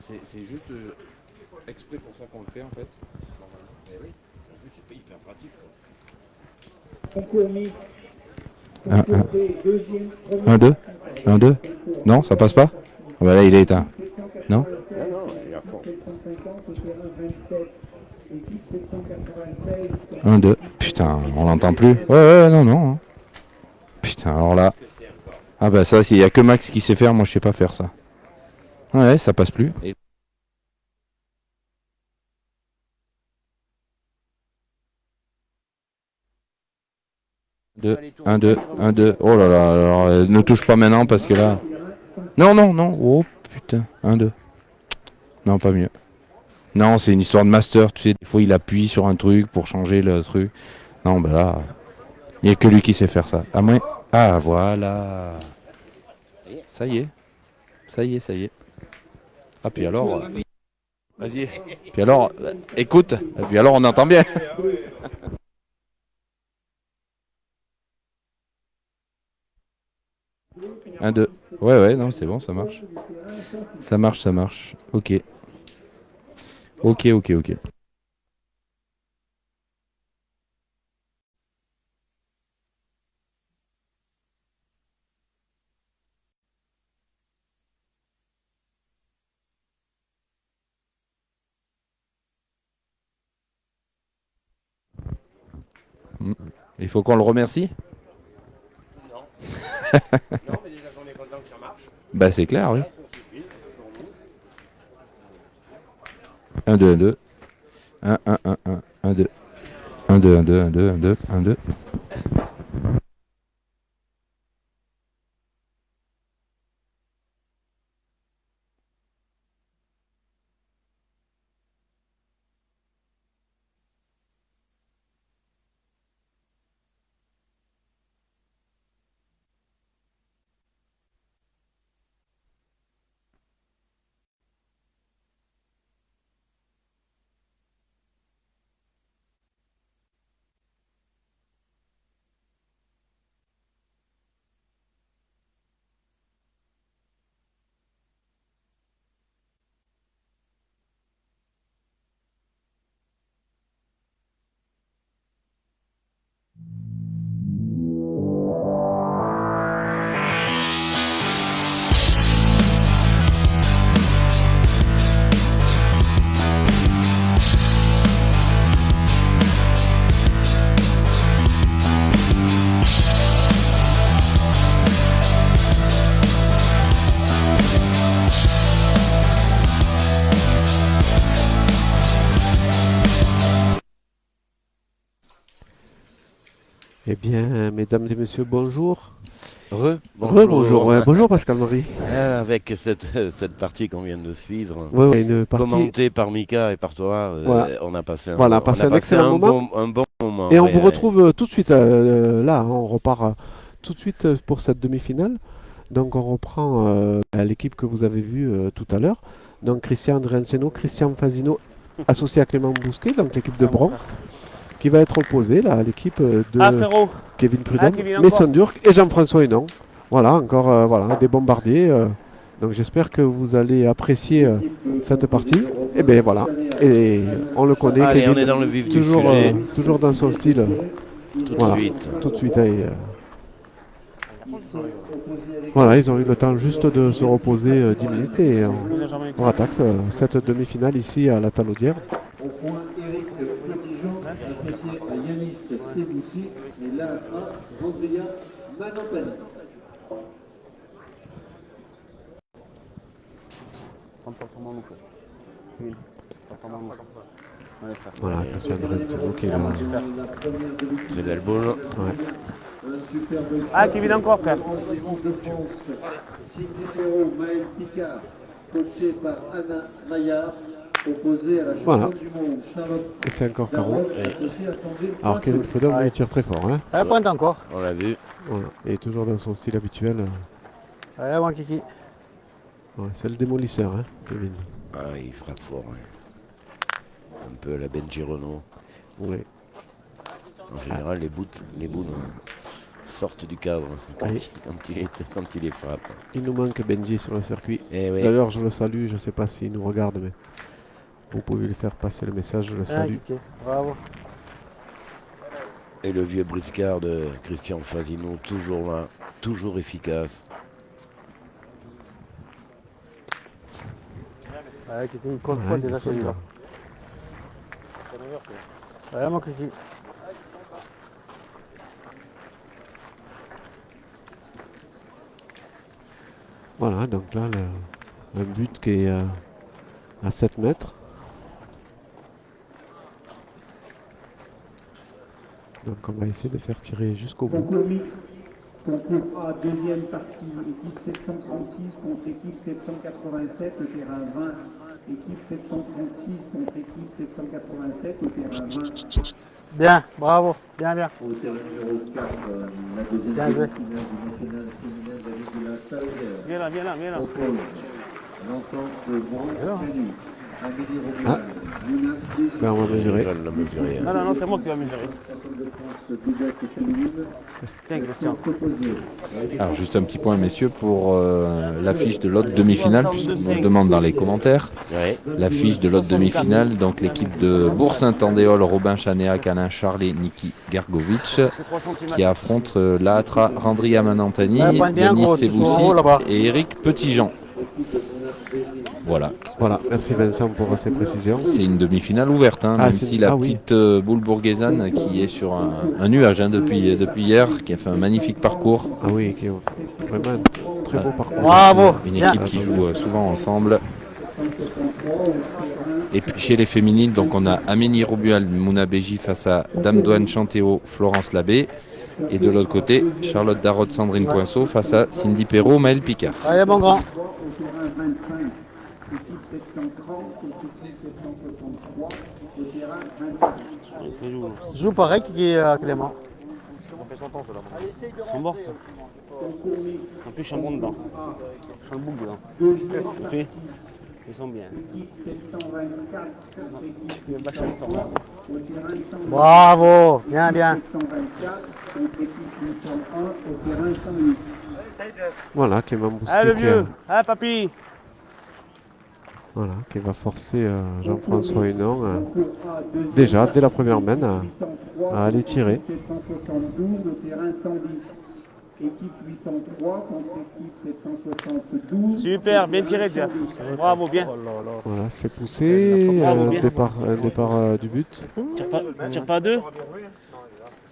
C'est juste exprès pour ça qu'on le fait en fait. Eh oui, en plus c'est pas hyper pratique quoi. Concours mix, 1, concours 1, B, deuxième, 1, première 2, partie. 1, 2. Non, ça passe pas. Ah bah là, il est éteint. Non. Non, non, il est à fond. 750 au terrain 27. Équipe 796. 1, 2. Putain, on l'entend plus. Ouais, non, non. Hein. Putain, alors là. Ah bah ça, il y a que Max qui sait faire, moi je sais pas faire ça. Ouais, ça passe plus. Et... 2, 1, 2, 1, 2. Oh là là, alors, ne touche pas maintenant parce que là. Non, non, non. Oh putain, 1, 2. Non, pas mieux. Non, c'est une histoire de master, tu sais, des fois il appuie sur un truc pour changer le truc. Non, bah là, il n'y a que lui qui sait faire ça. À moins... Ah, voilà. Ça y est. Ça y est, ça y est. Ah, puis alors... Vas-y. Puis alors, écoute. Et puis alors, on entend bien. Un, deux. Ouais, non, c'est bon, ça marche. Ça marche, ça marche. Ok. Ok. Il faut qu'on le remercie. Non. Non, mais déjà qu'on est content que ça marche. Bah, c'est clair, oui. Ça suffit pour nous. 1, 2, 1, 2. 1, 2. 1, 2, 1, 2, 1, 2, 1, 2, 1, 2. Eh bien, mesdames et messieurs, bonjour. Bonjour. Ouais, bonjour Pascal-Marie. Avec cette partie qu'on vient de suivre, Ouais, une partie. commentée par Mika et par toi, Voilà. on a passé Un excellent moment. un bon moment. Et on ouais, vous ouais. retrouve tout de suite là, hein, on repart tout de suite pour cette demi-finale. Donc on reprend l'équipe que vous avez vue tout à l'heure. Donc Christian Andrianceno, Christian Fazino, associé à Clément Bousquet, donc l'équipe de Bron, qui va être opposée là, à l'équipe de Kevin Prudhomme, Mason Durk et Jean-François Hénon. Voilà, encore voilà, des bombardiers. Donc j'espère que vous allez apprécier cette partie. Et bien voilà, et on le connaît. Allez, Kevin, on est dans le vif toujours, du sujet. toujours dans son style. Tout de Voilà, suite. tout de suite. Voilà, ils ont eu le temps juste de se reposer 10 minutes et on attaque cette demi-finale ici à la Talaudière. Au point, Eric Petitjean, associé à Yanis Seboussi, et là à Andrea Manantani. Voilà, Christian Andrianceno qui est là. Très belle boule. Ah, Kevin encore, frère. De France, Cicero Maël Picard, coaché par Anna Maillard, opposé à la championne du monde Charlotte. Et c'est encore carreau. Darroch, associé à Sandrine Alors Kevin Prudhomme, il tire très fort. Hein. Ah, pointe encore. On l'a vu. Voilà. Et toujours dans son style habituel. Ouais, mon kiki. Ouais, c'est le démolisseur, hein, Kevin. Ah, il frappe fort. Hein. Un peu la Benji Renault. Oui. En général, les boules, sortent du cadre quand, Oui. quand il les frappe. Il nous manque Benji sur le circuit. Et oui. D'ailleurs, je le salue, je ne sais pas s'il nous regarde, mais vous pouvez lui faire passer le message, je le Bien, salue. Kiki. Bravo. Et le vieux briscard de Christian Fasino, toujours là, toujours efficace. Ouais, Kiki, il compte Ouais, pas il déjà faut celui-là. Ouais, mon Kiki. Voilà, donc là, un but qui est à 7 mètres. Donc on va essayer de faire tirer jusqu'au bout. Concours mixte, concours A, deuxième partie, équipe 736 contre équipe 787 au terrain 20. Équipe 736 contre équipe 787 au terrain 20. Bien, bravo. Bien, bien. Au terrain numéro 4, la deuxième Bien joué. demi-finale du national féminin David de la Salle. Viens là, viens là, viens là. Oppose l'entente de Alors. Grand-Salut, Amélie Romuald, Ah. Younas Béji, Ben, on va mesurer. Ils veulent la mesurer. Non, non, non, c'est moi qui vais mesurer. championne de France doublette féminine, Tiens, Christian. s'opposer. Alors juste un petit point messieurs pour l'affiche de l'autre demi-finale, puisqu'on nous le demande dans les commentaires. Ouais. L'affiche de l'autre demi-finale, donc l'équipe de Bourg-Saint-Andéol, Robin Chanéac, Alain Charlet, Niki Gergovic, Parce que 3 cm. qui affrontent Laatra Randria Manantani, Ouais, pointe bien Yanis gros, tu sois en Seboussi haut, là-bas. et Eric Petitjean. Voilà, Voilà, merci Vincent pour ces précisions. c'est une demi-finale ouverte, hein, Ah, même c'est- si la ah oui. petite boule bourguésane qui est sur un nuage hein, depuis hier, qui a fait un magnifique parcours. Ah oui, qui est vraiment un très beau parcours. Bravo. Une Bien. équipe qui joue souvent ensemble. Et puis chez les féminines, donc on a Amélie Romuald, Mouna Béji face à Dame Douane Chantéo, Florence Labbé. Et de l'autre côté, Charlotte Darrotte, Sandrine Poinceau face à Cindy Perrault, Maëlle Picard. Allez, mon grand. Au terrain 25, équipe 730 contre équipe 763 au terrain 25. Joue pareil, Kiki, Clément. Ils sont mortes. Concours mixte, En plus, je suis un bon dedans. Je suis un boule dedans. Tu fais Ils sont bien. équipe 724 contre équipe Le bachelor, ils sont là. au terrain 100. Bravo. Bien, bien. 724 contre équipe 801 au terrain 108. Voilà, Clément Bousquet Ah, le qui, vieux. Ah, papy. voilà, qui va forcer Jean-François Hénon Concours A, deuxième déjà, dès la première main, 803 à aller tirer. 772 au terrain 110. Équipe 803 contre équipe 772. Super, bien tiré, Jeff. Bravo, bien. Voilà, c'est poussé. Bravo, Un bien. départ du but. Tire pas à deux.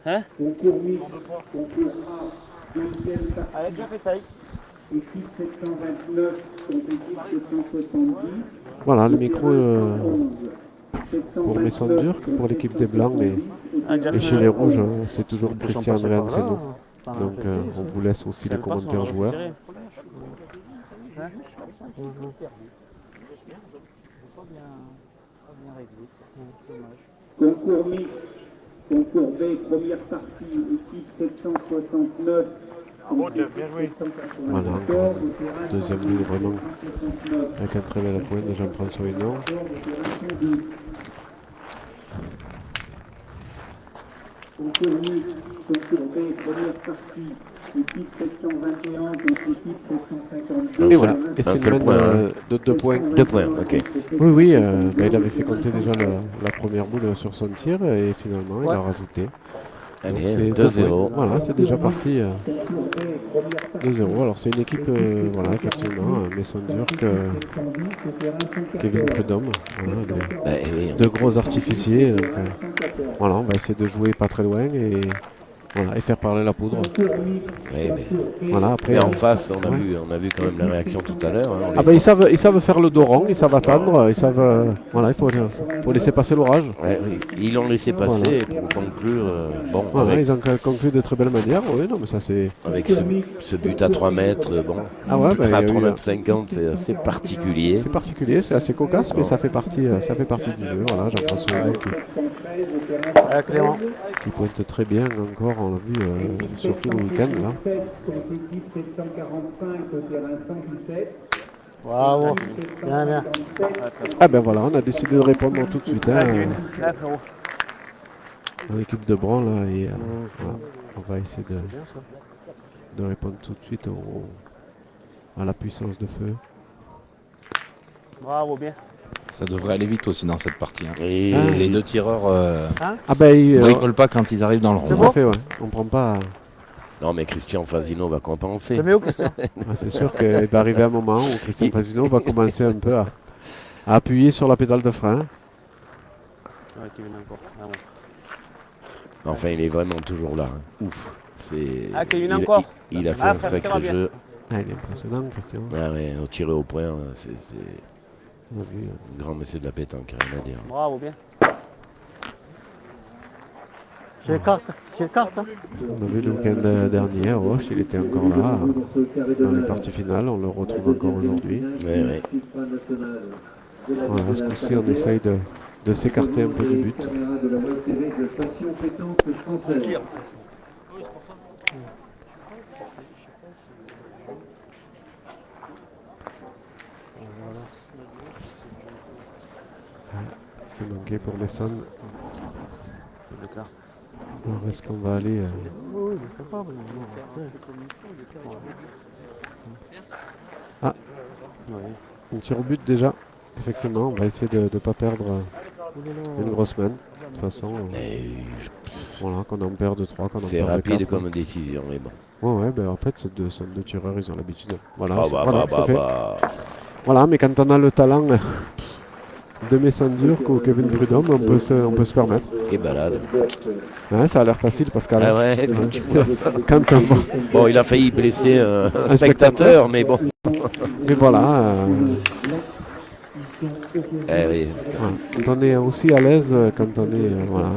Hein Concours mixte, concours A, deuxième partie. Allez, bien fait ça. Équipe 729 contre équipe 770. Voilà, le micro 11, pour les Sandurques, pour l'équipe des Blancs, mais Ah, Jeff, et chez les Rouges, c'est toujours Christian Passé par là. Andréanceno. T'en as Donc fait on vous laisse aussi si les elle passe, on commentaires va joueurs. tirer. Concours mixte, concours B, première partie, équipe 769. Voilà, encore deuxième boule vraiment avec un très bel appoint de Jean-François Hénon. Concours mixte, concours B, première partie, équipe 721 contre équipe 752. Et voilà, et Un c'est seul une main point, hein. de 2 points. 2 points, ok. Oui, oui, il avait fait compter déjà la première boule sur son tir et finalement il a rajouté. Donc, Allez, c'est 2-0. Voilà, c'est déjà parti 2-0. Alors c'est une équipe, voilà, effectivement, Maison Durk, Kevin Prudhomme, voilà, Bah, oui, de gros artificiers. Donc, voilà, on va essayer de jouer pas très loin et, voilà, et faire parler la poudre. ouais, mais Voilà, après, mais en face, on a ouais. vu quand même la réaction tout à l'heure. Hein, on Ah les ben ils savent faire le dos rond, ils savent attendre, ils savent, voilà, il faut laisser passer l'orage. Ouais, oui. Ils l'ont laissé passer pour conclure. Bon, Voilà, avec, ils ont conclu de très belle manière. Oui, non, mais ça c'est. avec ce but à 3 mètres, bon, Ah ouais, ben, à il y a 3 eu, mètres 50, c'est assez particulier. c'est particulier, c'est assez cocasse, mais ça fait partie du jeu. Voilà, Jean-François Hénon Allez, Clément. qui pointe très bien encore, on l'a vu surtout le week-end là. 7 contre équipe 745 au terrain 117. Bravo. Bien, bien. Ah ben voilà, on a décidé de répondre tout de suite. Hein, Là, frérot. l'équipe de Bran là et voilà. On va essayer C'est bien ça. de répondre tout de suite à la puissance de feu. Bravo, bien. Ça devrait aller vite aussi dans cette partie. Hein. Et Les deux tireurs Ah ben, ne rigolent pas quand ils arrivent dans le tout rond. à fait, ouais. On prend pas... non, mais Christian Fasino va compenser. C'est mieux, Christian. C'est sûr qu'il va arriver un moment où Christian Fasino va commencer un peu à appuyer sur la pédale de frein. Ouais, Kevin encore. Ah, bon. Enfin, il est vraiment toujours là. Hein. Ouf. C'est... Ah, Kevin encore. Il a fait Ah, un frère, ça va sacré bien. jeu. Ah, il est impressionnant, Christian. Ah ouais, au tiré au point, c'est On a vu, un grand monsieur de la pétanque, rien à dire. Bravo, bien. J'ai le carte. Hein. on a vu le week-end dernier, Roche, il était encore là, dans les parties finales. On le retrouve encore aujourd'hui. Ouais, ouais. Voilà, ce coup-ci, on essaye de s'écarter un peu du but. C'est manqué pour Messane. Alors, est-ce qu'on va aller... Oui, il est capable. Ah, on tire au but déjà. Effectivement, on va essayer de ne pas perdre une grosse main. De toute façon, Et voilà, qu'on en perd 2-3, qu'on en c'est perd rapide 4. comme décision, mais bon. Ouais, ben en fait, ce sont deux tireurs, ils ont l'habitude. Voilà, Ah c'est- bah, voilà, bah, c'est bah, fait. bah. Voilà, mais quand on a le talent de Messandur ou Kevin Prudhomme, on peut se permettre. Et balade. Ouais, ça a l'air facile, Pascal. Ah ouais, quand tu vois ça. Quand on voit- Bon, il a failli blesser un spectateur. spectateur, mais bon. Mais voilà, Eh oui. voilà. Quand on est aussi à l'aise, quand on est, voilà,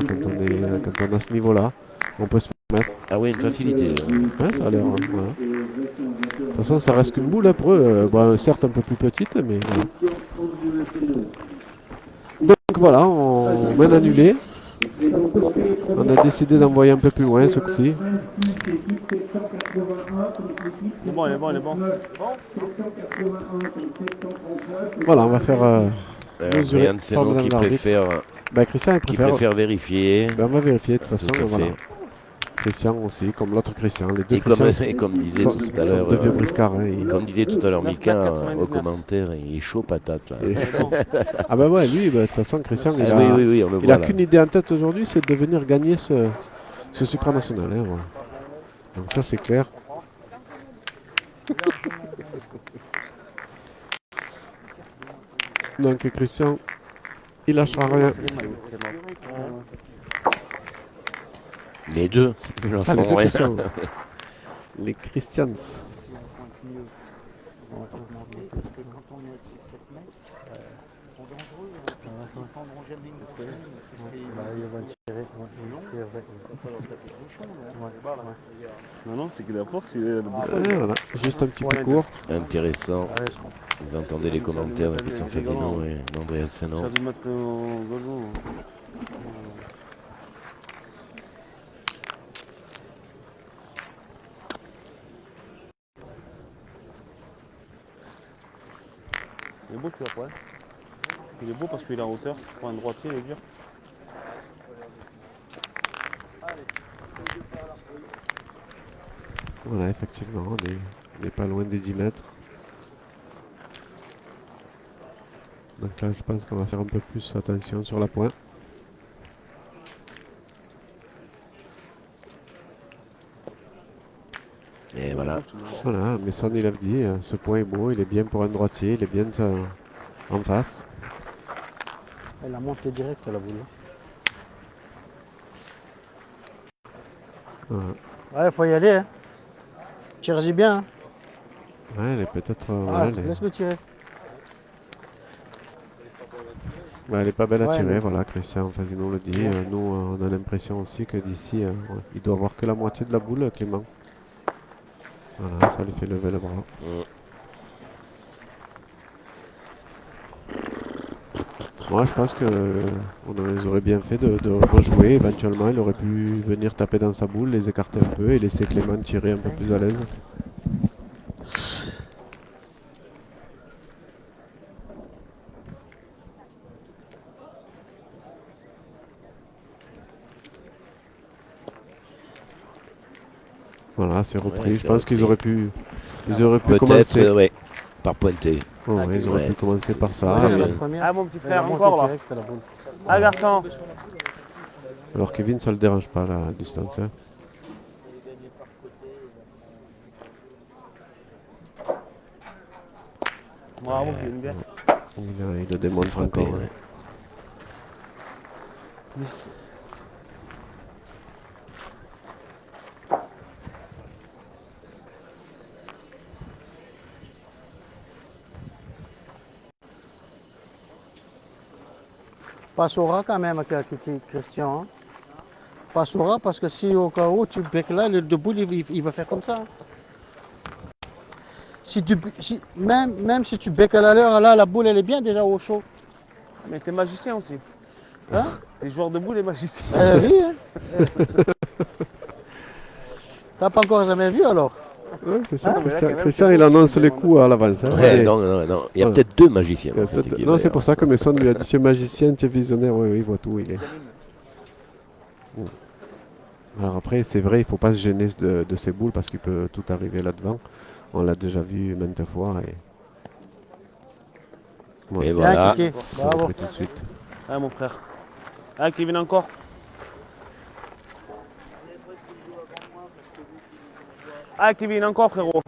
quand on a ce niveau-là, on peut se permettre. Ah oui, une facilité. Ouais, ça a l'air. Voilà. De toute façon, ça reste qu'une boule hein, pour eux. Bon, certes un peu plus petite, mais voilà. Donc voilà, on mène annulé. On a décidé d'envoyer un peu plus loin ce coup-ci. Il est bon, il est bon, il est bon. Voilà, on va faire mesurer Brian Seno par qui l'arbitre. préfère, Ben, Christian il préfère. vérifier. Ben, on va vérifier de toute façon. Tout à Voilà. fait. Christian aussi, comme l'autre Christian. Les deux Et comme, Christians et comme disait sont, tout à sont l'heure, deux vieux briscards. Hein, comme disait tout à l'heure Mika 9,99. au commentaire, il est chaud patate là. Et- Ah ben ouais, lui, ben, de toute façon, Christian, Ah oui, oui, oui, on le il voit a là. qu'une idée en tête aujourd'hui, c'est de venir gagner ce supranational. Hein, voilà. Donc ça, c'est clair. Donc Christian, il lâchera rien. Les deux, ils en Ah, les sont deux rien. Christians. Les Christians. Non, non, c'est que la force, il est le Voilà, juste un petit peu court. Intéressant. Vous entendez les commentaires de Christian Fasino et d'André Seno. Ça a dû mettre au gazon. Il est beau celui-là, ouais. Il est beau parce qu'il est en hauteur. Pour un droitier, il est dur. Voilà, effectivement, on n'est pas loin des 10 mètres. Donc là, je pense qu'on va faire un peu plus attention sur la pointe. Et voilà. Voilà, mais ça, il a dit, ce point est beau, il est bien pour un droitier, il est bien en face. Elle a monté direct à la boule. Voilà. Ouais, faut y aller. Hein. Tire-y bien. Hein. Ouais, elle est peut-être... Ah, ouais, laisse-le tirer. elle est pas belle à Ouais, tirer, mais- voilà, Christian Fasino le dit. Nous, on a l'impression aussi que d'ici, ouais, il doit avoir que la moitié de la boule, Clément. Voilà, ça lui fait lever le bras. Moi, je pense que ils auraient bien fait de rejouer. Éventuellement, il aurait pu venir taper dans sa boule, les écarter un peu et laisser Clément tirer un peu plus à l'aise. Voilà, c'est repris. Ouais, Je c'est pense qu'ils repris. auraient pu Peut-être, commencer. ouais, par pointer. Ouais, ils auraient Ouais, pu commencer par ça. Ouais, et- la première. Ah, mon petit Elle a frère, monté encore là. direct, la boule. Ah, garçon. Alors Kevin, ça le dérange pas la distance. Hein. Bravo, Kevin, bien. Il le démontre frappé, encore. ouais. Ouais. Passe au ras quand même, Christian. Hein. Passe au ras parce que si au cas où tu becques là, le boule il va faire comme ça. Même si tu becques à l'heure, là la boule elle est bien déjà au chaud. Mais t'es magicien aussi. Hein? T'es joueur de boules et magicien. Oui, hein. T'as pas encore jamais vu alors? Ouais, c'est ça, Ah, mais là, quand même, Christian, c'est il bon, annonce c'est les bon. coups à l'avance. Hein. Ouais, Allez. non. Il y a Voilà. peut-être 2 magiciens. Il y a dans cette peut-être- équipe, Non, c'est d'ailleurs. pour ça que Messon lui a dit tu es magicien, tu es visionnaire. Oui, il voit tout. Il est. Alors après, c'est vrai, il ne faut pas se gêner de ces boules parce qu'il peut tout arriver là-devant. On l'a déjà vu maintes fois. Et Bien, voilà. Kiki. C'est Bravo. repris tout de suite. Ah, mon frère. Ah, Kevin, encore. Ah, Kevin, encore, frérot.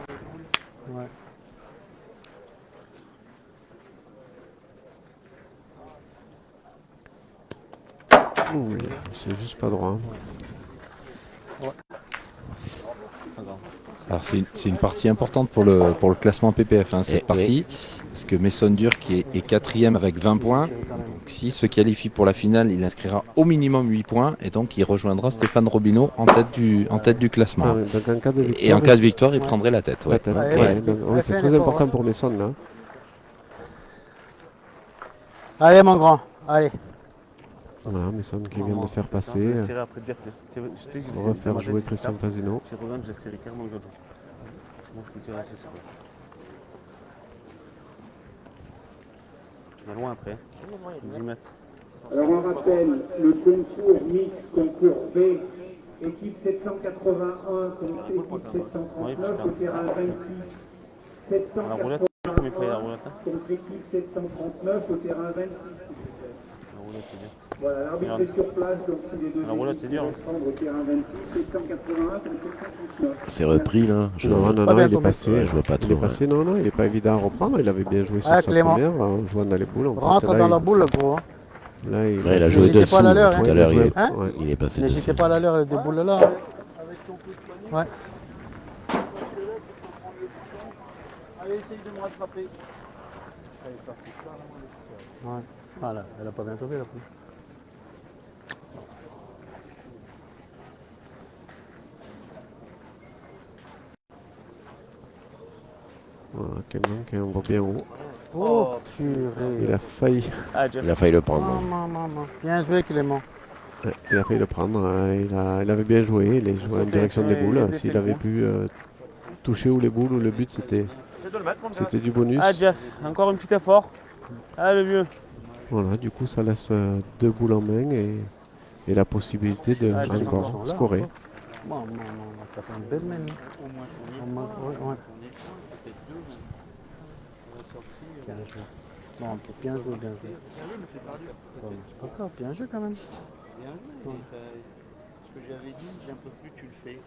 Ouh, c'est juste pas droit. Hein. Alors c'est une partie importante pour le classement PPF, hein, cette Eh, partie. Parce que Messon Dur qui est quatrième avec 20 points. Donc s'il se qualifie pour la finale, il inscrira au minimum 8 points. Et donc il rejoindra Stéphane Robineau en tête du classement. Ah, oui, donc en cas de victoire, Et en cas de victoire, il prendrait la tête. Ouais. la tête. Ouais, Ouais, ouais. donc, oui, Ouais, c'est fais un très effort, important hein. pour Messon là. Allez mon grand, allez. Voilà, Messon qui vient Maman, de faire je passer. laisse tirer après Jeff. Je t'ai dit que je On va faire jouer Christian Fasino. Je regarde, je laisse tirer carrément le gars. Moi, je peux tirer assez, c'est vrai. On est loin après. 10 mètres. Alors on rappelle le concours mix, concours B, équipe 781 contre équipe 739 au terrain 26, La roulette, c'est dur comme il faut y aller, la 781 roulette. Hein. contre équipe 739 au terrain 26. La roulette, c'est dur. Voilà, l'arbitre est sur place, donc si les deux La roulette, équipes c'est dur, vont se prendre au terrain 26, 781 contre 739. C'est repris là. Non, Pas bien il est tombé. passé. Ouais, je vois pas Il trop, est passé, non, il n'est pas évident à reprendre. Il avait bien joué sur Ah, sa Clément. première en jouant dans les boules. En fait, Rentre là, dans il- la boule gros. Hein. Là, il, Ouais, il a joué N'hésitez dessous. pas à la leur, Tout hein. à l'heure, il est- Hein? il est passé N'hésitez dessus. pas à la l'heure des boules là. Hein. Ouais. Allez, essaye de me rattraper. Ouais. Voilà, elle a pas bien tombé la poule. Voilà, Clément qui envoie bien haut. Oh, Il purée. a failli, Ah, Jeff. Il a failli le prendre. Maman. Bien joué Clément. ouais, il a failli le prendre. Il avait bien joué. Il est joué en sauté, direction des il a boules. défait S'il le avait coup. pu toucher ou les boules ou le but, c'était du bonus. Ah, Jeff, encore un petit effort. Ah, le vieux. Voilà, du coup, ça laisse 2 boules en main et la possibilité de Ah, les encore sont là, scorer. Maman, t'as fait une belle main. Hein. Ouais. Bien joué. Non, bien joué. Bon, c'est pas grave, bien joué quand même. Ce que j'avais dit, j'ai un peu plus, tu le fais.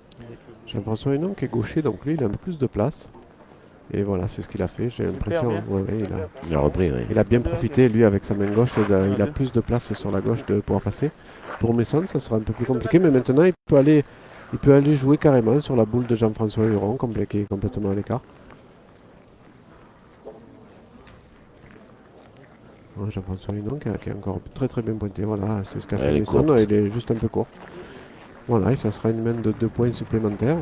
Jean-François Hénon qui est gaucher, donc lui, il a un peu plus de place. Et voilà, c'est ce qu'il a fait. J'ai l'impression. bien. Ouais, Il a repris, oui. il a bien profité, lui, avec sa main gauche. Il a plus de place sur la gauche de pouvoir passer. Pour Messon, ça sera un peu plus compliqué, mais maintenant, il peut aller jouer carrément sur la boule de Jean-François Huron, qui est complètement à l'écart. Ouais, Jean-François Huron qui est encore très bien pointé. Voilà, c'est ce qu'a fait Elle est Messon. courte. Il est juste un peu court. Voilà, et ça sera une main de 2 points supplémentaires.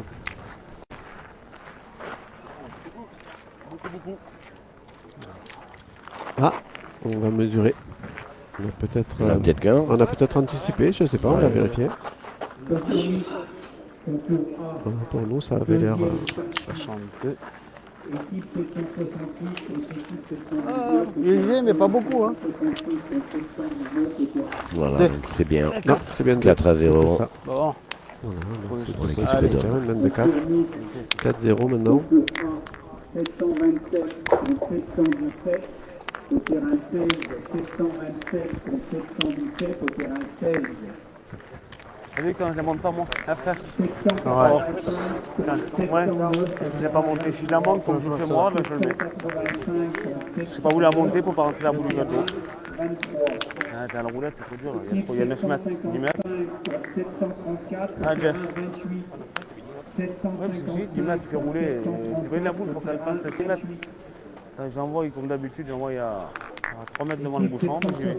Ah, on va mesurer. On a peut-être Il a peut-être qu'un. anticipé, je sais pas, on va vérifier. Concours mix, concours A, Pour nous, ça avait l'air. deuxième partie, 62. équipe 768 contre équipe 719 Ah, il y est, mais pas beaucoup. Hein. 66 contre 719 au terrain. Voilà, Deux. donc c'est bien. Non, c'est bien 4 à 0. c'était ça. Bon, Voilà, donc c'est pour l'équipe pour de le terrain, même de 4. 4-0 maintenant. 727 contre 717. Au terrain 16, 727 contre 717. Au terrain 16. T'as vu quand je la monte pas moi, hein, frère? 785 contre Ouais, 709. parce que j'ai pas monté. Si je la monte comme je fais moi, ben je le mets. 785 contre J'ai pas voulu la monter pour pas rentrer la boule du gâteau. 23. Ah, t'as la roulette, c'est trop dur. Il y a 9 mètres, 10 mètres. 734, Ah, Jeff. 28. Ouais, parce que j'ai 10 mètres, tu fais rouler. Tu connais la boule, il faut qu'elle fasse 6 mètres. J'envoie, comme d'habitude, j'envoie à 3 mètres devant le bouchon. J'y vais.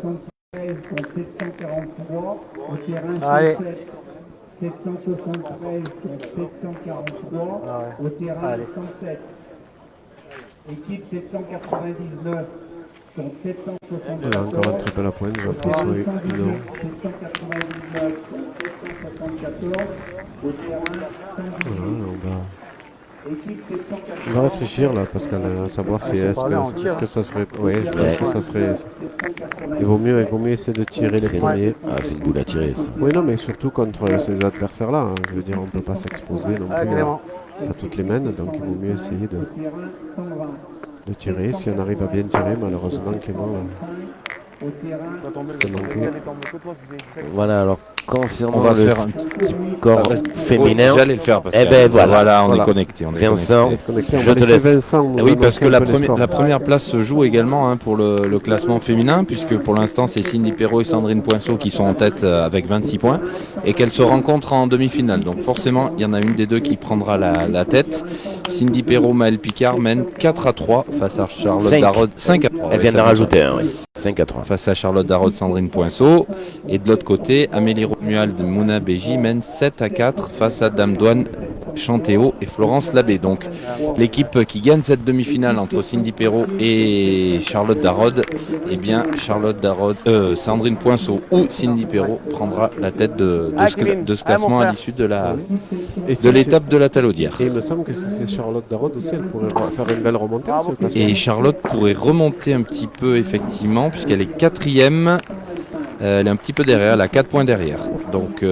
773 contre 743. Au terrain Allez. 107. 773 contre 743. Au terrain Allez. 107. Équipe 799 contre 774. Voilà, encore un triple à pointe, Jean-François Terrain Hinault. 799 contre 774. Au terrain 118. Voilà, Équipe on 780. va réfléchir là, Pascal, à savoir si c'est est-ce pas là, on tire. que ça serait. Oui, je Ouais. pense que ça serait. Il vaut mieux essayer de tirer les C'est premiers. Ah, c'est une boule à tirer, ça. Oui, non, mais surtout contre ces adversaires-là. Hein. Je veux dire, on ne peut pas s'exposer non plus Agrément. à toutes les mains, donc il vaut mieux essayer Terrain 120. de tirer. Si on arrive à bien tirer, malheureusement, Clément, Au terrain Tu vas tomber, C'est manqué. elle est tombée que toi, c'était- Voilà, alors confirmons On va le faire un petit score féminin. Oui, j'allais le faire parce Eh que ben, voilà. on Voilà. est connecté. Vincent, connecté. On je va te laisser laisse. Vincent nous Oui, parce annoncer que un peu les scores. la première place se joue également hein, pour le classement féminin, puisque pour l'instant c'est Cindy Perrault et Sandrine Poinceau qui sont en tête avec 26 points, et qu'elles se rencontrent en demi-finale. Donc forcément, il y en a une des deux qui prendra la tête. Cindy Perrault, Maëlle Picard mène 4-3 face à Charlotte 5. Darod. 5-3. Elle vient d'en rajouter un, oui. 5-3. Face à Charlotte Darod, Sandrine Poinceau. Et de l'autre côté, Amélie Romuald, Mouna Béji mène 7-4 face à Dame Douane, Chantéo et Florence Labbé. Donc l'équipe qui gagne cette demi-finale entre Cindy Perrault et Charlotte Darod, eh bien Sandrine Poinceau ou Cindy Perrault prendra la tête de ce classement à l'issue de Et si l'étape de la Talaudière. Et il me semble que si c'est Charlotte Darod aussi, elle pourrait faire une belle remontée. Sur le classement. Et Charlotte pourrait remonter un petit peu effectivement puisqu'elle est 4e. Elle est un petit peu derrière, elle a 4 points derrière. Donc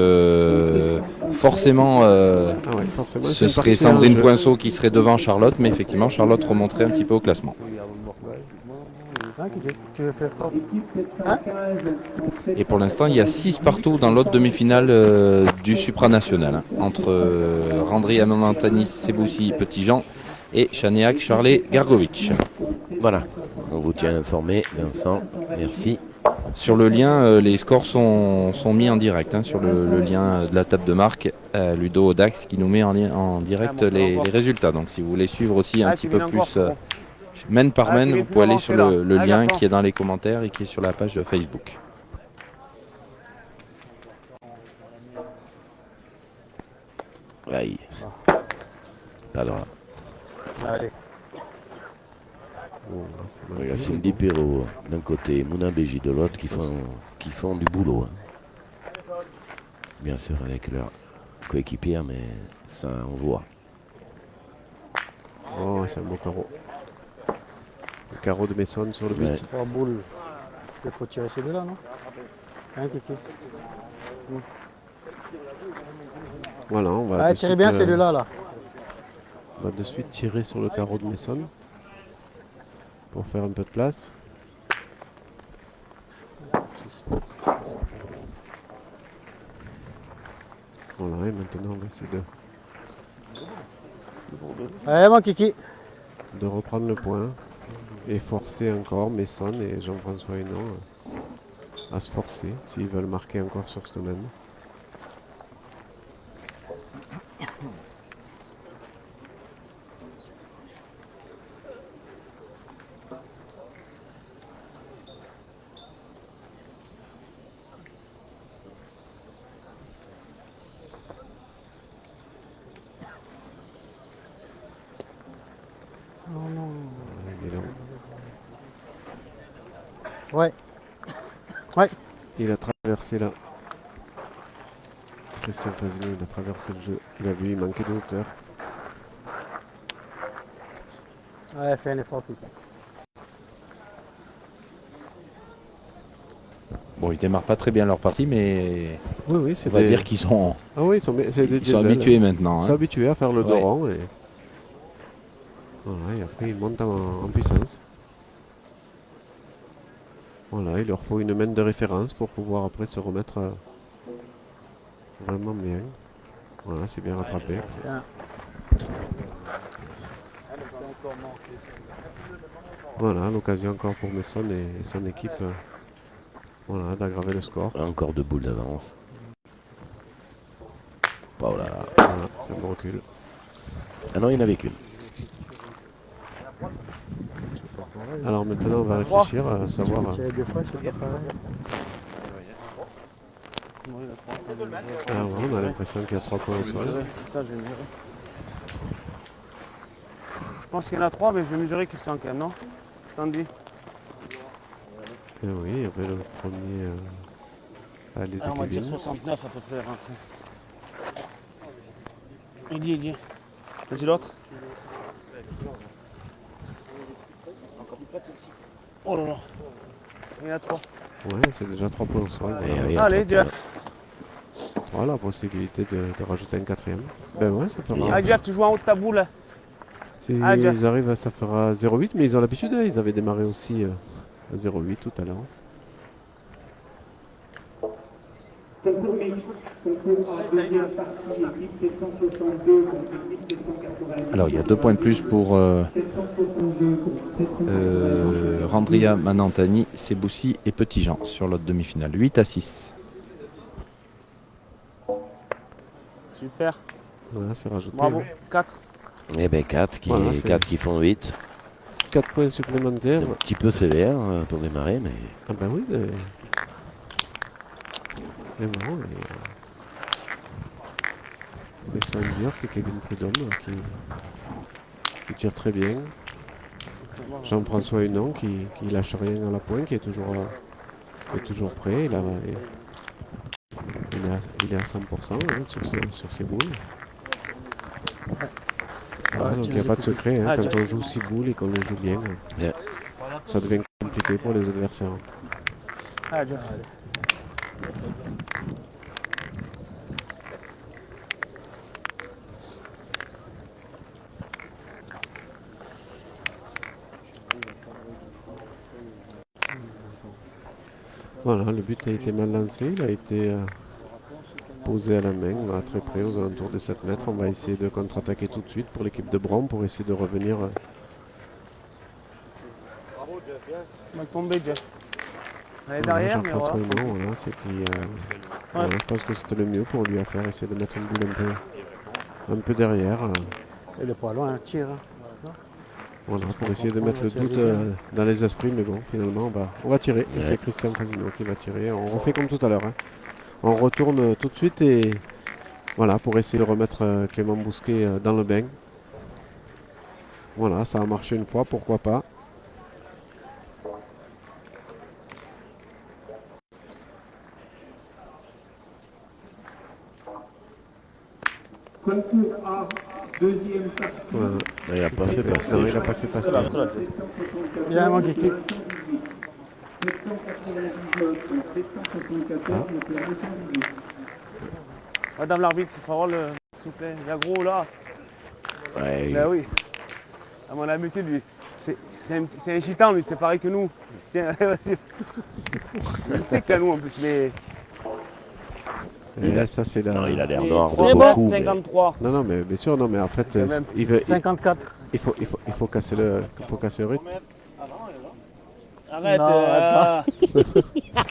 forcément, Ah ouais, forcément, ce c'est serait parti en Sandrine jeu. Poinceau qui serait devant Charlotte, mais effectivement Charlotte remonterait un petit peu au classement. Hein, tu veux faire quoi? Et pour l'instant, il y a 6 partout dans l'autre demi-finale du supranational, hein, entre Randri Amantanis Seboussi Petit-Jean et Chanéac Charlet Gargovic. Voilà, on vous tient informé, Vincent, merci. Sur le lien, les scores sont mis en direct, hein, sur le lien de la table de marque, Ludo Audax qui nous met en direct les résultats. Donc si vous voulez suivre aussi un petit peu plus main par main, vous pouvez aller sur le lien qui est dans les commentaires et qui est sur la page de Facebook. Aïe. Alors, Allez. regarde, Cindy Perrault d'un côté, Mouna Béji de l'autre qui font du boulot. Hein. Bien sûr avec leur coéquipière, mais ça on voit. Oh, c'est un beau carreau. Le carreau de Maison sur le but. Ouais. 3 boules. Il faut tirer celui-là, non? Hein, Kiki? Voilà, on va. Ah, de tirez suite, bien celui-là, là. On va de suite tirer sur le carreau de Maison pour faire un peu de place. Voilà, et maintenant on va essayer Allez, mon Kiki. de reprendre le point et forcer encore Maison et Jean-François Hénon à se forcer s'ils veulent marquer encore sur ce domaine. Et donc, Ouais. Ouais. il a traversé là. Christian Fazino, il a traversé le jeu. Il a vu, il manquait de hauteur. Ouais, fais un effort, Kiki. Bon, Bon, ils démarrent pas très bien leur partie, mais Oui, oui, on c'est va des... dire qu'ils sont, Ah oui, c'est des ils sont diesels. habitués maintenant. Ils hein. sont habitués à faire le dos Ouais. rond et... Voilà, et après ils montent en puissance. Voilà, il leur faut une main de référence pour pouvoir après se remettre vraiment bien. Voilà, c'est bien rattrapé. Bien. Voilà, l'occasion encore pour Messon et son équipe voilà, d'aggraver le score. Encore 2 boules d'avance. Oh là là. Voilà, c'est un bon recul. Ah non, il n'y en avait qu'une. Alors maintenant, on va réfléchir à savoir. Des fois, c'est pas pareil. Ah ouais, on a l'impression qu'il y a 3 points au sol. Putain, je vais mesurer. Je pense qu'il y en a 3, mais je vais mesurer Christian quand même, non? Qu'est-ce que t'en dis? Et oui, il y avait le premier aller de On va dire Kevin. 69 à peu près rentré. Il dit. Vas-y l'autre. Oh là là. Il y en a 3. Ouais, c'est déjà 3 points au sol. Et oui, Allez, après, Jeff. Voilà la possibilité de rajouter un 4e. Ben ouais, ça fera. Ah, Jeff, tu joues en haut de ta boule. Ah, Jeff. Ils arrivent, ça fera 0,8, mais ils ont l'habitude, hein, ils avaient démarré aussi à 0,8 tout à l'heure. Concours mixte, concours à deuxième partie, équipe 762 contre équipe 780. Alors, il y a 2 points de plus pour 762 contre Randria, Manantani, Seboussi et Petit-Jean sur l'autre demi-finale. 8-6. Super. Voilà, c'est rajouté. Bravo. 4. Eh ben 4 qui, Voilà, c'est- 4 qui font 8. 4 points supplémentaires. C'est un petit peu sévère pour démarrer, mais Ah ben oui, mais... Vraiment, mais sans dire que Kevin Prudhomme qui tire très bien. Jean-François Hunon qui lâche rien à la pointe, qui est toujours prêt. Il est à 100% hein, sur ses boules. Voilà, donc il n'y a pas de secret. Hein, quand on joue 6 boules et qu'on les joue bien, Yeah. ça devient compliqué pour les adversaires. Ah, Jeff. Voilà, le but a été mal lancé, il a été posé à la main, là, très près, aux alentours de 7 mètres. On va essayer de contre-attaquer tout de suite pour l'équipe de Bron pour essayer de revenir. On va tomber, Jeff. Elle est derrière, mais Jean-François voilà. Hunon, voilà, c'est qui. Voilà, je pense que c'était le mieux pour lui à faire, essayer de mettre une boule un peu derrière. Il est pas loin, un tir. Hein. Voilà, pour essayer de mettre le doute dans les esprits, mais bon, finalement, on va tirer. Et c'est Christian Fasino qui va tirer. On refait comme tout à l'heure. Hein. On retourne tout de suite et voilà, pour essayer de remettre Clément Bousquet dans le bain. Voilà, ça a marché une fois, pourquoi pas. Concours A, deuxième partie. Voilà. il n'a pas fait passer. Non, il n'a pas fait passer. Bien, mon kiki. 799 contre 774 contre 218. Madame l'arbitre, tu feras voir le. S'il vous plaît. Il y a gros là. Ouais, Bah oui. À mon habitude, lui. C'est un gitan, lui, c'est pareil que nous. Tiens, allez, vas-y. Il sait qu'à nous en plus, mais. Et là, ça, c'est la. non, il a l'air noir de C'est bon. beaucoup. mais- 53. Non, non, mais bien sûr, non, mais en fait, même il 54. faut casser le rythme. Arrête, Non,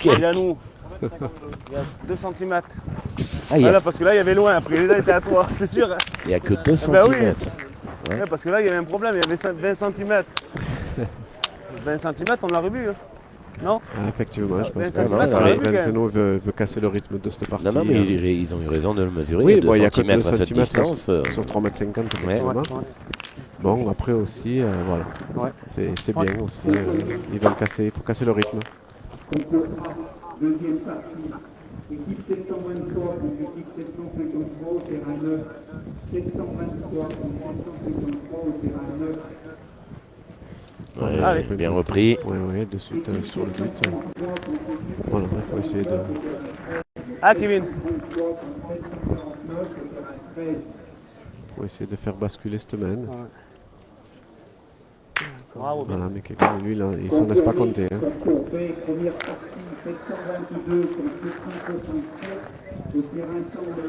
il est à nous. Il y a 2 cm. Ah, il Voilà, parce que là, il y avait loin, après là, il était à toi, c'est sûr. n'y a que 2 bah oui. cm. Ouais, parce que là, il y avait un problème, il y avait 20 cm. 20 cm, on l'a revu. Hein. Non? Ah, effectivement, je pense que centimètres, on l'a vu, quand même. Vinceno veut casser le rythme de cette partie. Non, non, mais ils ont eu raison de le mesurer. Oui, 2 bon, il y a que 2 centimètres à cette cm distance. sur 3,50 m, effectivement. Ouais. Bon, après aussi, voilà. Ouais. C'est bien aussi. Ils veulent casser, il faut casser le rythme. Concours A, deuxième partie. Équipe 723 contre équipe 753 au terrain 9. 723 contre 753 au terrain 9. Ouais, Allez. bien repris. Ouais, de suite sur le but. Voilà, il faut essayer de... Ah, Kevin. Faut essayer de faire basculer cette main. Bravo, bien. Voilà, mais quelqu'un, lui, là, il s'en laisse pas compter. Hein. Première partie, 722 contre 767. Le terrain semble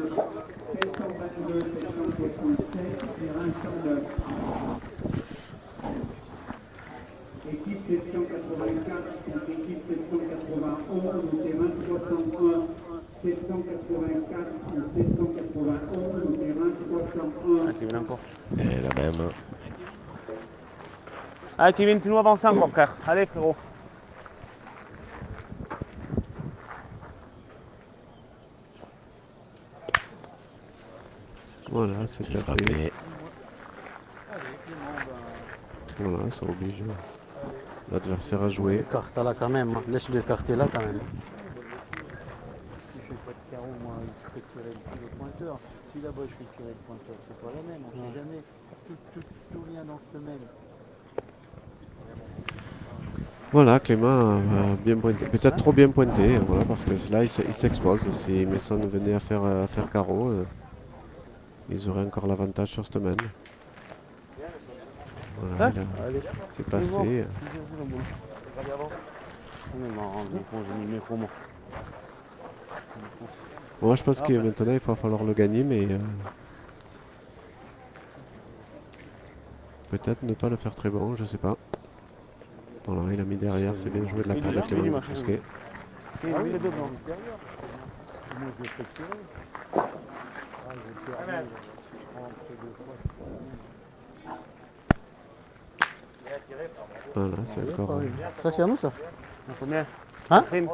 722, 767. Terrain semble équipe 784 contre équipe 791. Le terrain 301, 784 contre 791. Le terrain 301. Ah, Kevin encore. Et la même. Ah, Kevin, fais-nous avancer encore, frère. Allez, frérot. Voilà, c'est C'est tapé. frappé. Voilà, ça oblige l'adversaire à jouer. Écarte là quand même, hein. Laisse-le écarter là quand même. Je fais pas de carreau, moi, je fais tirer le pointeur. Si là-bas je fais tirer le pointeur, c'est pas la même, on sait jamais. Tout vient dans ce même. Voilà, Clément a bien pointé. Peut-être trop bien pointé, voilà, parce que là, il s'expose. Si Messon venait à faire carreau, ils auraient encore l'avantage sur cette main. Voilà, c'est passé. On est marrant, j'ai mis le micro, moi. Moi, je pense que maintenant, il va falloir le gagner, mais peut-être ne pas le faire très bon, je sais pas. Voilà, il a mis derrière, c'est bien joué de la part de Clément Bousquet. Il a mis les deux blancs. Moi je fais tirer. Ah, j'ai perdu. Je rentre deux fois. Voilà, c'est encore, Ça c'est à nous ça. Combien? Hein? Prime.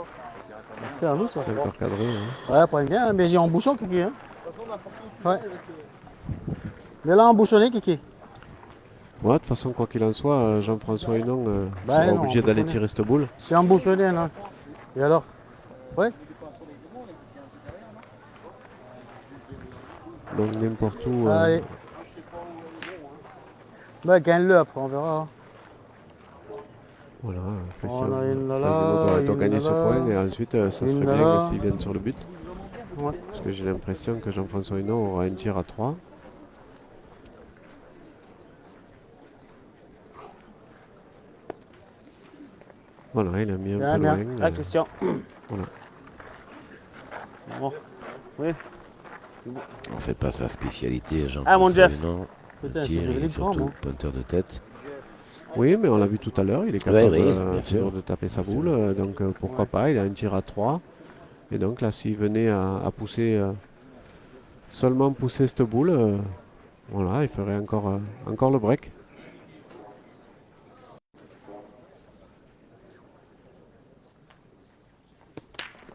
C'est à nous ça. c'est encore cadré. Hein. Ouais, prends bien, mais j'ai embouchon Kiki. Hein. Ouais. Mais là embouchonné Kiki. Ouais, de toute façon, quoi qu'il en soit, Jean-François Hénon Bah sera non, obligé d'aller embouchonné. tirer cette boule. C'est embouchonné non. Et alors? Ouais. Donc n'importe où. Allez. Bah gagne-le après, on verra. Voilà, On a une là, Fasino doit une gagner ce là, point et ensuite ça une serait là. bien s'ils viennent sur le but. Ouais. Parce que j'ai l'impression que Jean-François Hénon aura un tir à 3. Voilà, il a mis un Bien, peu bien. loin. Ah, Christian. Voilà. Bon. Oui. On fait pas sa spécialité, Jean-François. Ah, mon Jeff. Non. Putain, Tir, c'est il est devenu grand, surtout moi. pointeur de tête. Oui, mais on l'a vu tout à l'heure, il est capable oui, bien toujours sûr. de taper sa Bien boule. Donc pourquoi pas, il a un tir à 3. Et donc là, s'il venait à pousser, seulement pousser cette boule, voilà, il ferait encore le break.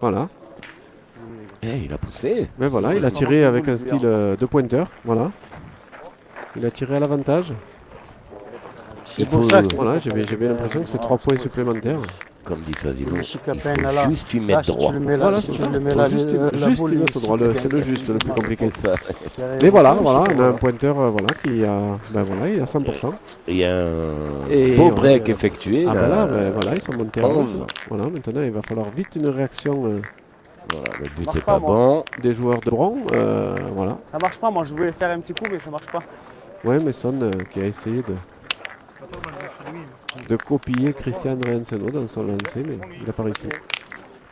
Voilà. Eh, il a poussé. Mais voilà, il a tiré avec un style de pointeur. Voilà. Il a tiré à l'avantage. Il pour faut, ça que Voilà, j'ai bien l'impression que c'est 3 points supplémentaires. comme dit Fasino, Le il chicapen, faut là. juste lui Là, mettre si droit. tu le mets là, Voilà, si c'est tu ça. le mets Faut là, juste, la juste boule, il il met ce droit, c'est le juste, le plus compliqué. C'est ça. Mais voilà, on a un pointeur voilà, qui a, ben voilà, il est à 100%. Il y a un Et beau on- break effectué. Ah là. ben là, ben voilà, ils sont montés à 11. 11. Voilà, maintenant il va falloir vite une réaction Voilà, le but Marche est pas, pas moi. bon. des joueurs de Bron. Voilà. Ça marche pas, moi je voulais faire un petit coup, mais ça marche pas. Ouais, mais Son qui a essayé de copier Christian Renseno dans son lancer, mais il n'a pas réussi.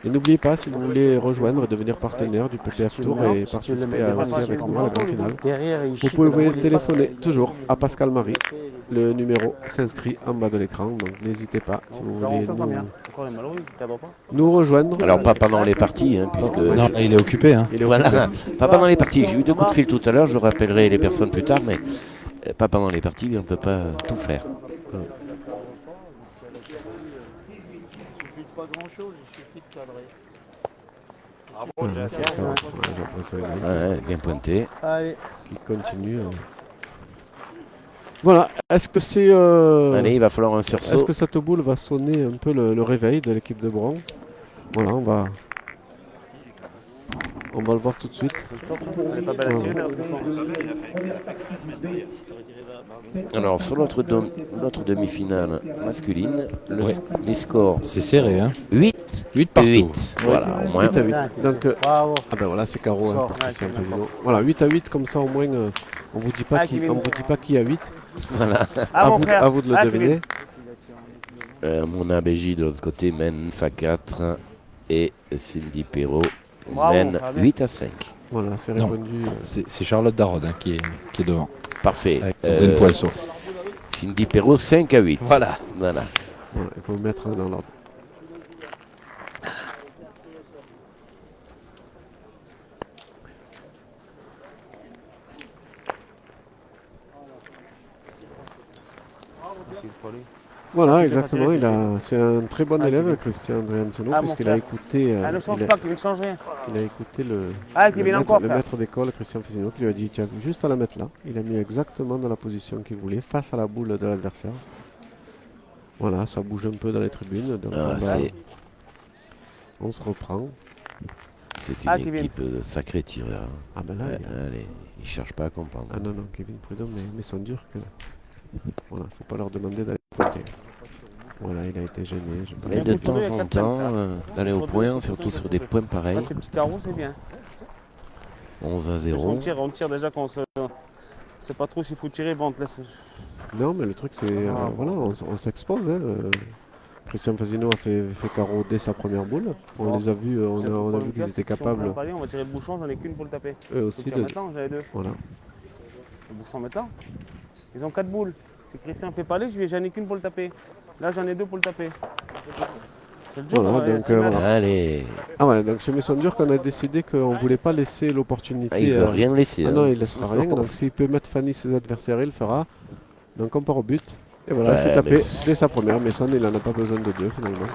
Et n'oubliez pas, si vous voulez rejoindre et devenir partenaire du PPF Tour et Si tu le mets participer devant aussi la avec nous à la grande finale, derrière, il vous chic, pouvez la boule, il téléphoner passe. toujours à Pascal Marie. Le numéro s'inscrit en bas de l'écran, donc n'hésitez pas si vous voulez Encore les malheureux, il cadre pas. nous rejoindre. Alors pas pendant les parties, hein, puisque... Non, là, il est occupé. Hein. Il est Voilà, pas pendant les parties. J'ai eu 2 coups de fil tout à l'heure, je rappellerai les personnes plus tard, mais pas pendant les parties, on ne peut pas tout faire. Il suffit de pas grand chose, il suffit de cadrer. Voilà, c'est ça. Ouais, Jean-François Hénon Ouais, bien pointé. Allez, qui continue. Voilà, est-ce que c'est Allez, il va falloir un est-ce sursaut. que cette boule va sonner un peu le réveil de l'équipe de Bron? Voilà, on va On va le voir tout de suite. Elle est pas belle à tirer, mais le bouchon. Alors, sur l'autre demi-finale masculine, les scores, C'est serré, hein. 8 8 partout. 8. Voilà, au moins. 8 à 8. Donc, Bravo. ah ben voilà, c'est carreau hein, Sort. pour Christian Ouais, Fasino. Voilà, 8 à 8, comme ça au moins, on vous dit pas Ah, qui, Kevin. on vous dit pas qui a 8. Voilà. Ah, mon à frère. vous de le Ah, deviner. Mon ABJ de l'autre côté mène FA4 et Cindy Perrault Bravo, mène ça va bien. 8 à 5. Voilà, c'est Non. répondu. C'est Charlotte Darod hein, qui est devant. Parfait. Avec Sandrine Poisson. Cindy Perrault 5 à 8. Voilà. Voilà. Voilà, il faut mettre dans l'ordre. Voilà, exactement. C'est un très bon élève, Christian Andrianseno, Ah, mon puisqu'il a frère. écouté, Ah, ne change pas, Kevin, change rien. il a écouté le Kevin, maître, encore, le frère. maître d'école, Christian Fasino, qui lui a dit tiens, juste à la mettre là. Il a mis exactement dans la position qu'il voulait, face à la boule de l'adversaire. Voilà, ça bouge un peu dans les tribunes. Donc Ah, on se reprend. c'est une Kevin. équipe de sacrés tireurs. Ah ben là, il y a- Allez, ils cherchent pas à comprendre. Ah non, non, Kevin Prudhomme, mais sont durs que. Voilà, faut pas leur demander d'aller pointer. Voilà, il a été gêné. Je pense. Mais de temps en temps, d'aller au point, surtout sur des points pareils. Ces petits carreaux, c'est bien. 11 à On 0. tire déjà quand on se. C'est pas trop s'il faut tirer, bon, on te laisse. Non, mais le truc, c'est. Voilà, on s'expose. Hein. Christian Fasino a fait carreau dès sa première boule. On les a vus, on a vu qu'ils étaient capables, On va tirer le bouchon, j'en ai qu'une pour le taper. eux Faut aussi, tirer de. maintenant, j'en ai deux. Voilà. Le bouchon maintenant. Ils ont 4 boules. Si Christian fait pas aller, j'en ai qu'une pour le taper. Là, j'en ai deux pour le taper. C'est le jour, Voilà, hein, donc, six mètres. voilà. Allez. Ah ouais, donc chez Maison Dur, qu'on a décidé qu'on voulait pas laisser l'opportunité. Ah, il veut rien laisser. Ah hein. non, il laissera rien. Donc s'il peut mettre Fanny ses adversaires, il le fera. Donc on part au but. Et voilà, Ouais, c'est tapé mais- dès sa première. Maison, il en a pas besoin de deux finalement.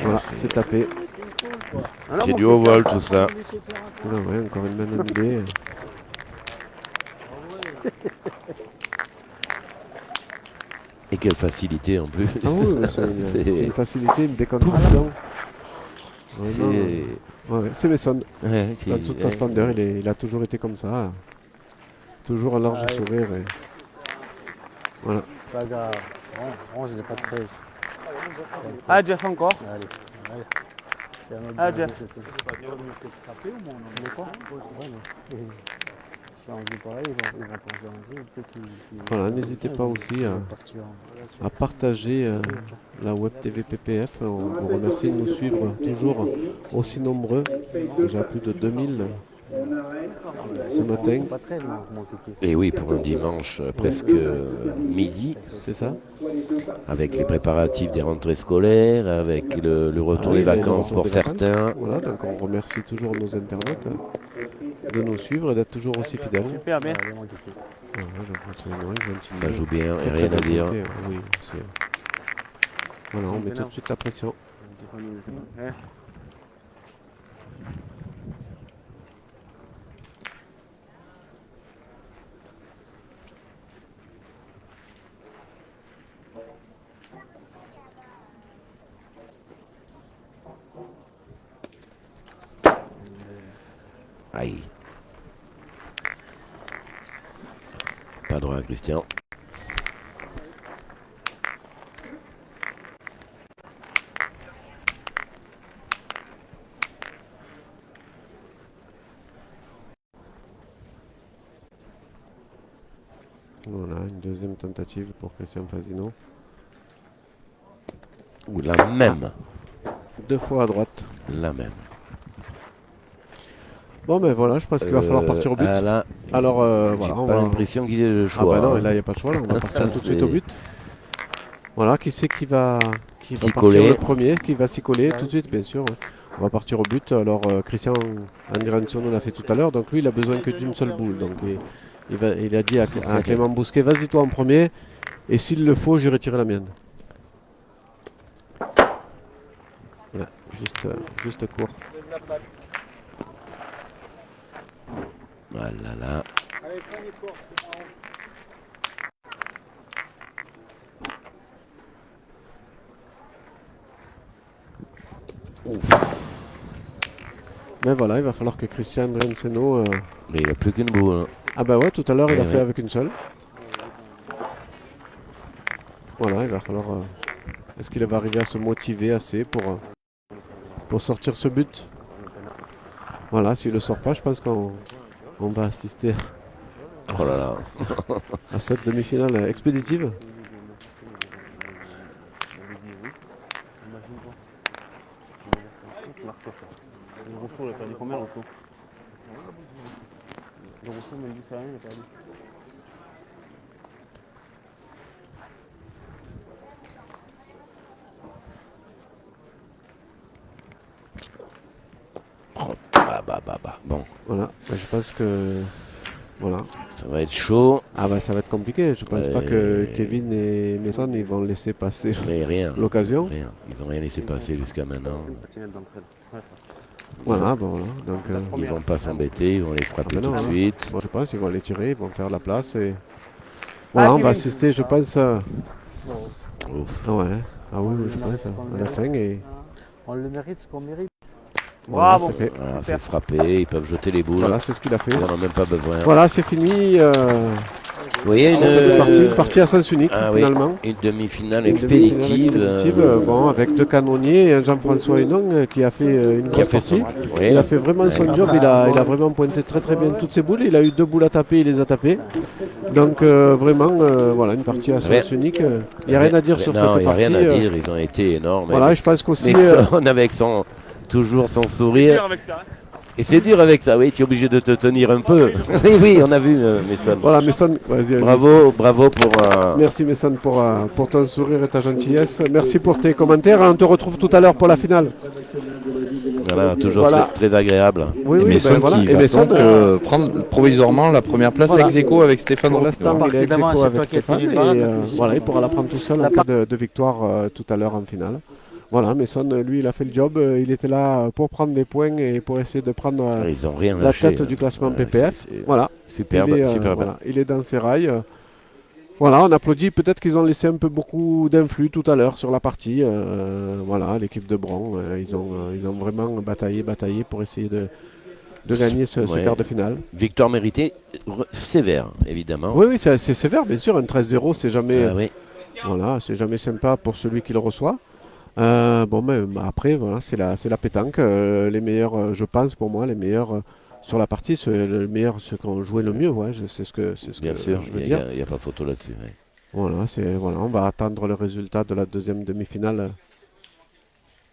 Voilà, c'est tapé. Ah non, C'est mon du haut Christian. vol tout ça. Ah ouais, encore une main annulée. Et quelle facilité en plus. Ah oui, mais c'est C'est- une facilité, une décontraction. Vraiment, C'est. ouais, c'est Maison. Ouais, c'est- Dans toute sa splendeur, il a toujours été comme ça. Toujours un large Ah oui. sourire. Voilà. C'est pas grave. 11, il n'est pas 13. Ah, Jeff encore. Allez, allez. C'est un autre Ah, but, Jeff. c'est tout. Frapper au moins, on De quoi Ouais, mais si on joue pareil, ils vont penser en jeu. Peut-être qu'ils- Voilà, n'hésitez pas aussi ils à- vont partir en- à partager la web TV PPF. On vous remercie de nous suivre toujours aussi nombreux, déjà plus de 2000 ce matin, Pas très loin, mon kiki. Et oui, pour un dimanche presque midi, c'est ça? avec les préparatifs des rentrées scolaires, avec le retour Ah oui, des le vacances retour pour des vacances. certains. Voilà, donc on remercie toujours nos internautes de nous suivre et d'être toujours aussi fidèles. Super bien. Allez, mon kiki. Voilà, Jean-François Hénoï, gentil. Ça joue bien, Très, et très rien à bonne dire. volonté, oui, voilà, on met tout de suite la pression. Ouais. Aïe. Pas droit, Christian. Voilà, une deuxième tentative pour Christian Fasino. Ou la même. Deux fois à droite. La même. Bon, ben voilà, je pense qu'il va falloir partir au but. Ah là, Alors, j'ai voilà, on pas va. l'impression qu'ils aient le Ah choix. bah non, hein. et là il n'y a pas de choix, là. On va Ça, partir tout de suite au c'est- but. Voilà, qui c'est qui va S'y partir coller. le premier, qui va s'y coller tout de suite, bien sûr. Ouais. On va partir au but. Alors Christian Andrianseno l'a fait tout à l'heure, donc lui il a besoin que d'une seule boule. Donc il a dit à Clément Bousquet, vas-y toi en premier, et s'il le faut, j'irai tirer la mienne. Voilà, juste court. Voilà, là. Mais voilà, il va falloir que Christian Renceno... Mais il n'a plus qu'une boule. Hein. Ah bah ouais, tout à l'heure il a Eh fait oui. avec une seule. Voilà, il va falloir... Est-ce qu'il va arriver à se motiver assez pour sortir ce but? Voilà, s'il le sort pas, je pense qu'on va assister Oh là là. à cette demi-finale expéditive. Le Rousseau, il a perdu combien, Rousseau? Le Rousseau me dit ça rien, il a perdu. Bon, Voilà, bah, je pense que... Voilà. ça va être chaud. Ah bah ça va être compliqué, je pense pas que Kevin et Mason ils vont laisser passer Mais rien. l'occasion. Rien. Ils n'ont rien laissé passer jusqu'à maintenant. Voilà, bon voilà. Donc, Ils vont pas s'embêter, ils vont les frapper Ah ben tout non, de hein. suite. moi je pense qu'ils vont les tirer, ils vont faire la place et... Voilà, on va assister, je pense... Ouf. Ah ouais, ah oui, je pense, à la fin et... On le mérite ce qu'on mérite. Voilà, Bravo. c'est fait. Voilà, c'est frappé, ils peuvent jeter les boules. Voilà, c'est ce qu'il a fait. Ils n'en ont même pas besoin. Voilà, c'est fini. Vous voyez Sur cette partie à sens unique, Ah oui, finalement. une demi-finale Une demi-finale expéditive. bon, avec deux canonniers et un Jean-François Hénon qui a fait une Qui a grosse fait son- partie. oui. Il a fait vraiment son job, il a vraiment pointé très bien toutes ses boules. Il a eu 2 boules à taper, il les a tapées. Donc vraiment, voilà, une partie à sens unique. Il n'y a rien à dire sur cette Non, partie. il n'y a rien à dire, ils ont été énormes. Voilà, je pense qu'aussi... Mason avec toujours son sourire. avec ça. Et c'est dur avec ça, oui, tu es obligé de te tenir un peu. Oui, on a vu Mason. Voilà, Mason, vas-y. Bravo pour... Merci Mason pour ton sourire et ta gentillesse. Merci pour tes commentaires. On te retrouve tout à l'heure pour la finale. Voilà, toujours Voilà. Très agréable. Oui, Et oui, Mason ben voilà. qui Et va Mason, donc prendre provisoirement la première place voilà. ex aequo avec Stéphane pour Roux. l'instant, il est ex d'avant, aequo c'est avec toi qui as Stéphane. tenu Et le barrage, voilà, il pourra la prendre tout seul en cas de victoire tout à l'heure en finale. Voilà, Mason, lui, il a fait le job. Il était là pour prendre des points et pour essayer de prendre Ils n'ont rien la lâché. tête du classement Ouais, PPF. c'est Voilà. Superbe, Il est, superbe. voilà, il est dans ses rails. Voilà, on applaudit. Peut-être qu'ils ont laissé un peu beaucoup d'influx tout à l'heure sur la partie. Voilà, l'équipe de Bron, ils ont vraiment bataillé pour essayer de gagner ce Ouais. quart de finale. Victoire méritée, sévère, évidemment. Oui, oui, c'est sévère, bien sûr. Un 13-0, c'est jamais, Ah oui. voilà, c'est jamais sympa pour celui qui le reçoit. Bon, mais après, voilà, c'est la pétanque. Les meilleurs, je pense, pour moi, les meilleurs sur la partie, c'est le meilleur, ceux qui ont joué le mieux. Ouais, c'est ce que Bien sûr, je veux il dire. n'y a pas photo là-dessus. Ouais. Voilà, voilà, on va attendre le résultat de la deuxième demi-finale.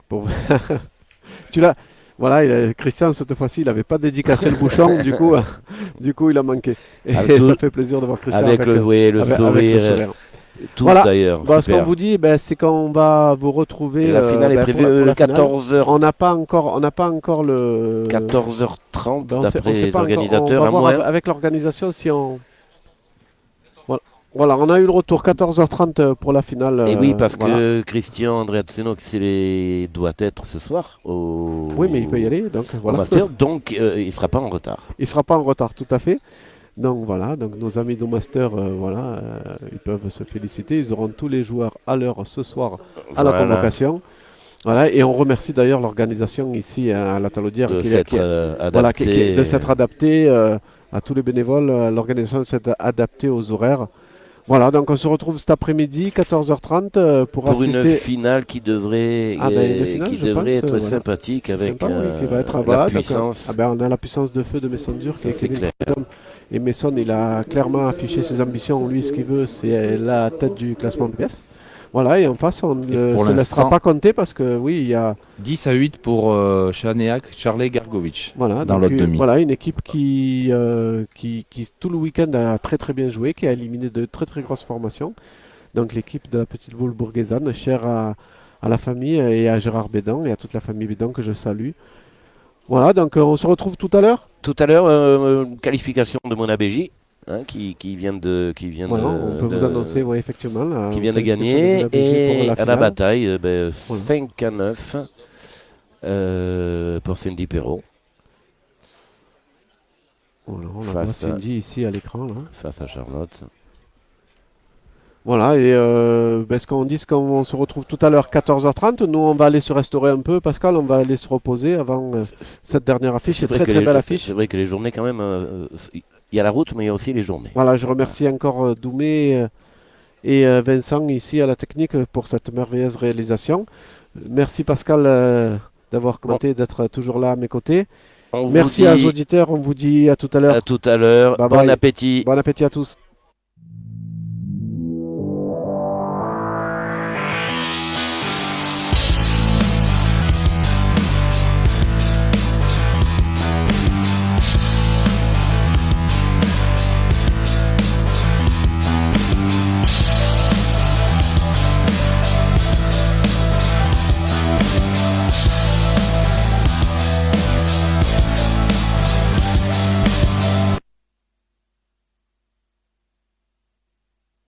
Pour... tu l'as. Voilà, Christian, cette fois-ci, il n'avait pas dédicacé le bouchon, du coup, il a manqué. Et Avec ça tout- fait plaisir de voir Christian Avec le avec sourire, le sourire. tous Voilà. d'ailleurs. Bon, ce super. qu'on vous dit, c'est qu'on va vous retrouver. Et la finale est pour prévue pour la finale. 14h. On n'a pas encore le. 14h30 Ben, on sait d'après les pas encore. organisateurs, On va à voir moins. avec l'organisation si on. Voilà, on a eu le retour 14h30 pour la finale. Et oui, parce voilà. que Christian Andreatseno doit être ce soir au. Oui, mais il peut y aller, donc au voilà. Master, donc il ne sera pas en retard. Il ne sera pas en retard, tout à fait. Donc voilà, donc nos amis de Master, ils peuvent se féliciter. Ils auront tous les joueurs à l'heure ce soir à la Voilà. convocation. Voilà, et on remercie d'ailleurs l'organisation ici à la Talaudière De qui s'être adapté. de s'être adaptée à tous les bénévoles. L'organisation s'est adaptée aux horaires. Voilà, donc on se retrouve cet après-midi, 14h30, pour une assister finale qui devrait, une finale, qui je devrait pense, être voilà. sympathique avec Sympa, oui, qui va être la voilà, donc, puissance. on a la puissance de feu de Mason Dur, Ça, c'est Kevin clair. Prudhomme. Et Mason, il a clairement affiché ses ambitions. Lui, ce qu'il veut, c'est la tête du classement PPF. Voilà, et en face, on ne pour se laissera l'instant- pas compter parce que oui, il y a 10 à 8 pour Chanéac, Charlet Gargovic voilà, dans donc, l'autre demi. voilà, une équipe qui tout le week-end a très très bien joué, qui a éliminé de très très grosses formations. Donc l'équipe de la petite boule bourguésane, chère à la famille et à Gérard Bédan et à toute la famille Bédan que je salue. Voilà, donc on se retrouve tout à l'heure. Tout à l'heure, qualification de Monabéji, qui vient de. Voilà, on peut vous annoncer, oui, effectivement. Qui vient de gagner. Et à la finale. bataille, 5 à 9 pour Cindy Perrault Voilà, on la voit Face à- Cindy ici à l'écran. Là. face à Charlotte. Voilà, et ce qu'on dit, c'est qu'on se retrouve tout à l'heure 14h30. Nous, on va aller se restaurer un peu, Pascal. On va aller se reposer avant cette dernière affiche. C'est très belle affiche. C'est vrai que les journées, quand même, il y a la route, mais il y a aussi les journées. Voilà, je remercie encore Doumé et Vincent ici à la technique pour cette merveilleuse réalisation. Merci Pascal d'avoir commenté, d'être toujours là à mes côtés. Merci aux auditeurs. On vous dit à tout à l'heure. À tout à l'heure. Bye Bon bye. appétit. Bon appétit à tous.